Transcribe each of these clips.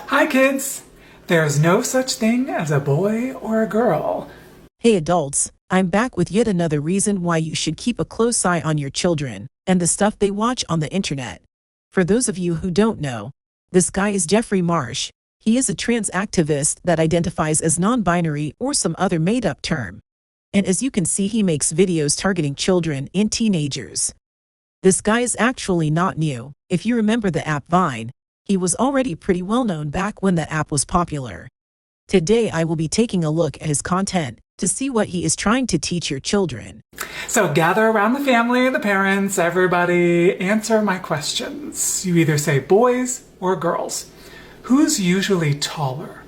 Hi kids! There's no such thing as a boy or a girl. Hey adults, I'm back with yet another reason why you should keep a close eye on your children and the stuff they watch on the internet. For those of you who don't know, this guy is Jeffrey Marsh. He is a trans activist that identifies as non-binary or some other made-up term. And as you can see, he makes videos targeting children and teenagers. This guy is actually not new. If you remember the app Vine, he was already pretty well known back when that app was popular. Today I will be taking a look at his content to see what he is trying to teach your children. So gather around the family, the parents, everybody, answer my questions. You either say boys or girls. Who's usually taller?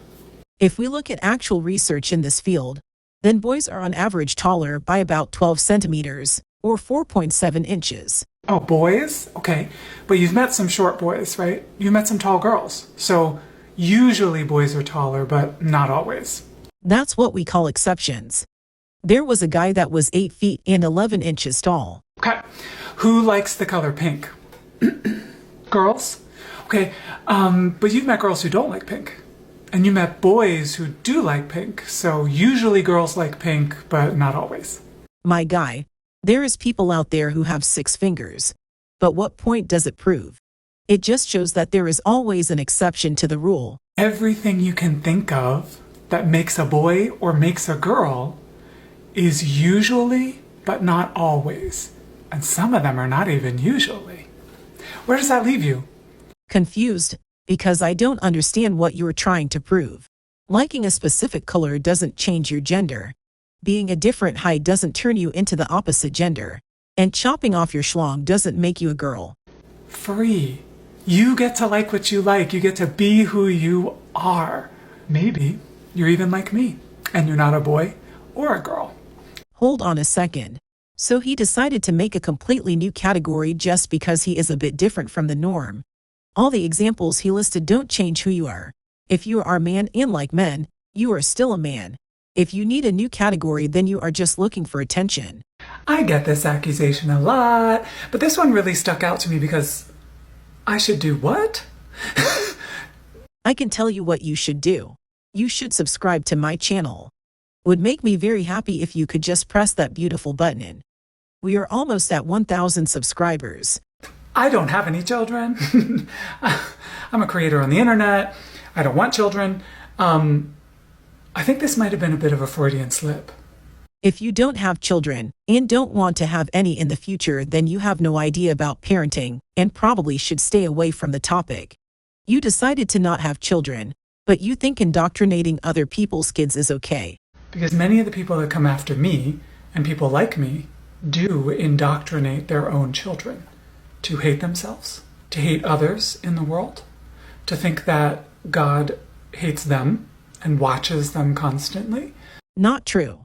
If we look at actual research in this field, then boys are on average taller by about 12 centimeters or 4.7 inches. Oh, boys? Okay. But you've met some short boys, right? You met some tall girls. So usually boys are taller, but not always. That's what we call exceptions. There was a guy that was 8 feet and 11 inches tall. Okay. Who likes the color pink? Girls? Okay. But you've met girls who don't like pink. And you met boys who do like pink. So usually girls like pink, but not always. My guy, there is people out there who have 6 fingers. But what point does it prove? It just shows that there is always an exception to the rule. Everything you can think of that makes a boy or makes a girl is usually, but not always. And some of them are not even usually. Where does that leave you? Confused, because I don't understand what you're trying to prove. Liking a specific color doesn't change your gender. Being a different height doesn't turn you into the opposite gender. And chopping off your schlong doesn't make you a girl. Free. You get to like what you like. You get to be who you are. Maybe you're even like me, and you're not a boy or a girl. Hold on a second. So he decided to make a completely new category just because he is a bit different from the norm. All the examples he listed don't change who you are. If you are a man and like men, you are still a man. If you need a new category, then you are just looking for attention. I get this accusation a lot, but this one really stuck out to me because I should do what? I can tell you what you should do. You should subscribe to my channel. Would make me very happy if you could just press that beautiful button. We are almost at 1,000 subscribers. I don't have any children. I'm a creator on the internet. I don't want children. I think this might have been a bit of a Freudian slip. If you don't have children and don't want to have any in the future, then you have no idea about parenting and probably should stay away from the topic. You decided to not have children, but you think indoctrinating other people's kids is okay. Because many of the people that come after me, and people like me, do indoctrinate their own children to hate themselves, to hate others in the world, to think that God hates them and watches them constantly. Not true.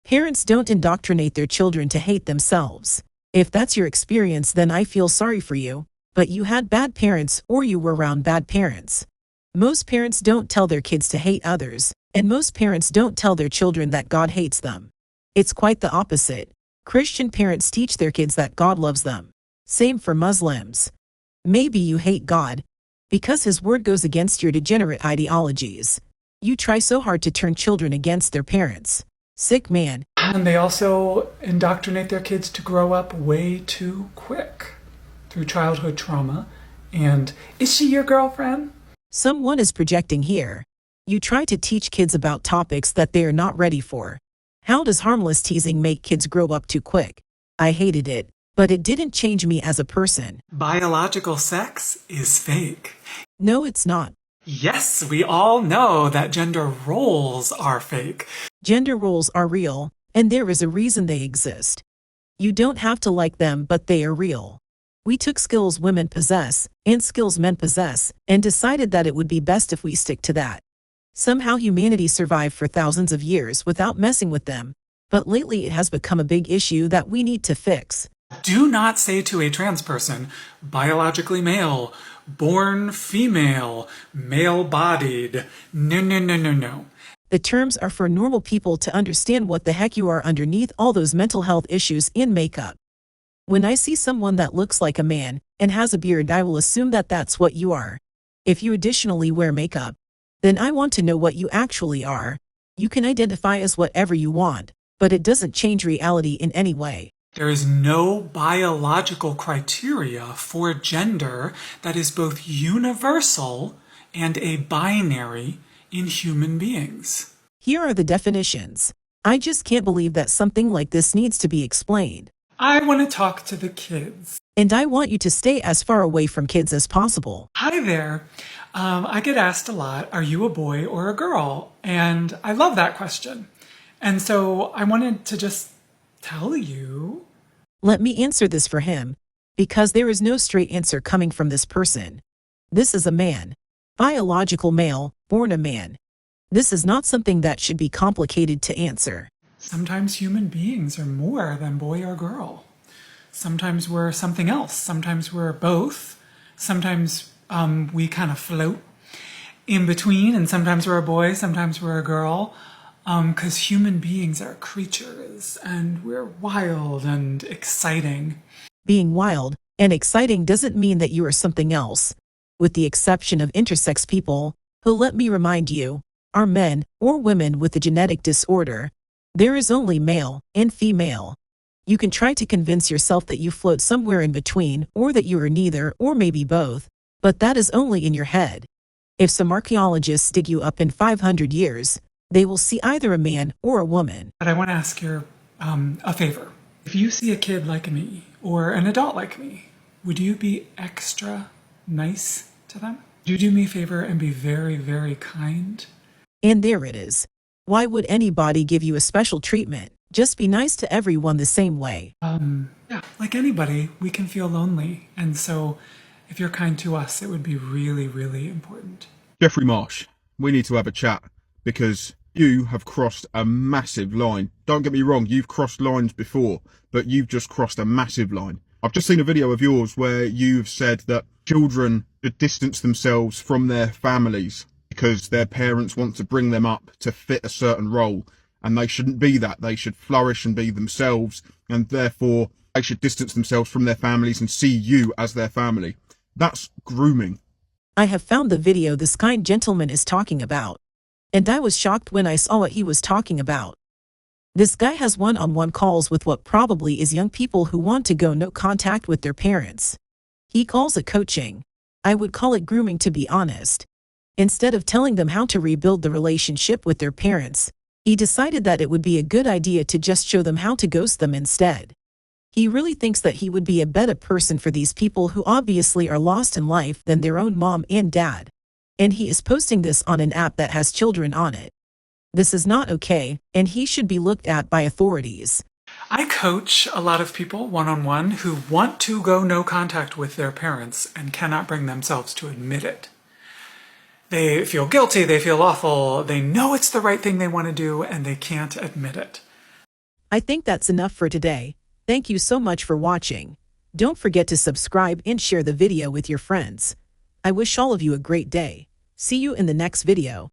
Parents don't indoctrinate their children to hate themselves. If that's your experience, then I feel sorry for you, but you had bad parents or you were around bad parents. Most parents don't tell their kids to hate others, and most parents don't tell their children that God hates them. It's quite the opposite. Christian parents teach their kids that God loves them. Same for Muslims. Maybe you hate God because his word goes against your degenerate ideologies. You try so hard to turn children against their parents. Sick man. And they also indoctrinate their kids to grow up way too quick through childhood trauma. And is she your girlfriend? Someone is projecting here. You try to teach kids about topics that they are not ready for. How does harmless teasing make kids grow up too quick? I hated it, but it didn't change me as a person. Biological sex is fake. No, it's not. Yes, we all know that gender roles are fake. Gender roles are real, and there is a reason they exist. You don't have to like them, but they are real. We took skills women possess and skills men possess and decided that it would be best if we stick to that. Somehow humanity survived for thousands of years without messing with them, but lately it has become a big issue that we need to fix. Do not say to a trans person, biologically male, born female, male-bodied. No, no, no, no, no. The terms are for normal people to understand what the heck you are underneath all those mental health issues and makeup. When I see someone that looks like a man and has a beard, I will assume that that's what you are. If you additionally wear makeup, then I want to know what you actually are. You can identify as whatever you want, but it doesn't change reality in any way. There is no biological criteria for gender that is both universal and a binary in human beings. Here are the definitions. I just can't believe that something like this needs to be explained. I want to talk to the kids. And I want you to stay as far away from kids as possible. Hi there. I get asked a lot, are you a boy or a girl? And I love that question. And so I wanted to just tell you. Let me answer this for him, because there is no straight answer coming from this person. This is a man. Biological male, born a man. This is not something that should be complicated to answer. Sometimes human beings are more than boy or girl. Sometimes we're something else. Sometimes we're both. Sometimes we kind of float in between, and sometimes we're a boy, sometimes we're a girl, because human beings are creatures, and we're wild and exciting. Being wild and exciting doesn't mean that you are something else. With the exception of intersex people, who, let me remind you, are men or women with a genetic disorder. There is only male and female. You can try to convince yourself that you float somewhere in between, or that you are neither, or maybe both, but that is only in your head. If some archaeologists dig you up in 500 years, they will see either a man or a woman. But I want to ask you a favor. If you see a kid like me, or an adult like me, would you be extra nice to them? Would you do me a favor and be very, very kind? And there it is. Why would anybody give you a special treatment? Just be nice to everyone the same way. Yeah, like anybody, we can feel lonely. And so if you're kind to us, it would be really, really important. Jeffrey Marsh, we need to have a chat, because you have crossed a massive line. Don't get me wrong, you've crossed lines before, but you've just crossed a massive line. I've just seen a video of yours where you've said that children should distance themselves from their families because their parents want to bring them up to fit a certain role, and they shouldn't be that. They should flourish and be themselves, and therefore they should distance themselves from their families and see you as their family. That's grooming. I have found the video this kind gentleman is talking about, and I was shocked when I saw what he was talking about. This guy has one-on-one calls with what probably is young people who want to go no contact with their parents. He calls it coaching. I would call it grooming, to be honest. Instead of telling them how to rebuild the relationship with their parents, he decided that it would be a good idea to just show them how to ghost them instead. He really thinks that he would be a better person for these people who obviously are lost in life than their own mom and dad. And he is posting this on an app that has children on it. This is not okay, and he should be looked at by authorities. I coach a lot of people one-on-one who want to go no contact with their parents and cannot bring themselves to admit it. They feel guilty, they feel awful, they know it's the right thing they want to do, and they can't admit it. I think that's enough for today. Thank you so much for watching. Don't forget to subscribe and share the video with your friends. I wish all of you a great day. See you in the next video.